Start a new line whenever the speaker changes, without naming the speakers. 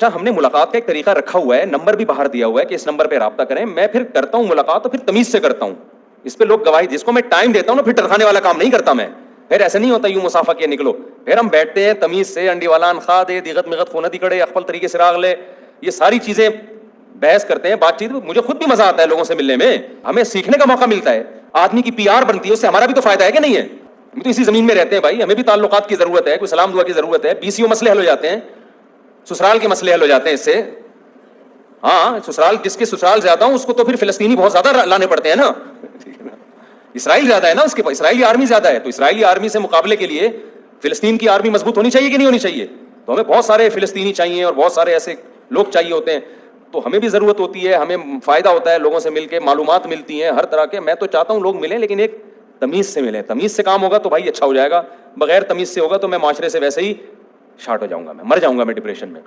अच्छा, हमने मुलाकात का एक तरीका रखा हुआ है, नंबर भी बाहर दिया हुआ है कि इस नंबर पे राब्ता करें। मैं फिर करता हूं मुलाकात तो फिर तमीज से करता हूं। इस पे लोग गवाही, जिसको मैं टाइम देता हूं ना, फिर टरखाने वाला काम नहीं करता मैं। फिर ऐसे नहीं होता यूं मुसाफा किए निकलो। फिर हम बैठते हैं तमीज से, अंडी वाला खा दे, दिगत मिगत खोना दिकड़े, अकबल तरीके से राग ले, ये सारी चीजें बहस करते हैं, बातचीत। मुझे खुद भी मजा आता है लोगों से मिलने में, हमें सीखने का मौका मिलता है, आदमी की पीआर बनती है, उससे हमारा भी तो फायदा है कि नहीं है। हम तो इसी जमीन में रहते हैं भाई, हमें भी ताल्लुकात की जरूरत है, कोई सलाम दुआ की जरूरत है। बीसीओ मसले हल हो जाते हैं, ससुराल के मसले हल हो जाते हैं इससे। हाँ, ससुराल, जिसके ससुराल ज्यादा हो उसको तो फिर फिलिस्तीनी बहुत ज्यादा लाने पड़ते हैं ना। इसराइल ज्यादा है ना उसके पास, इसराइली आर्मी ज्यादा है, तो इसराइली आर्मी से मुकाबले के लिए फिलिस्तीन की आर्मी मजबूत होनी चाहिए कि नहीं होनी चाहिए। तो हमें बहुत सारे फिलिस्तीनी चाहिए और बहुत सारे ऐसे लोग चाहिए होते हैं, तो हमें भी जरूरत होती है, हमें फायदा होता है लोगों से मिलकर, मालूमात मिलती हैं हर तरह के। मैं तो चाहता हूं लोग मिलें, लेकिन एक तमीज से मिलें। तमीज से काम होगा तो भाई अच्छा हो जाएगा, बगैर तमीज से होगा तो मैं माशरे से वैसे ही शार्ट हो जाऊंगा, मैं मर जाऊंगा मैं डिप्रेशन में।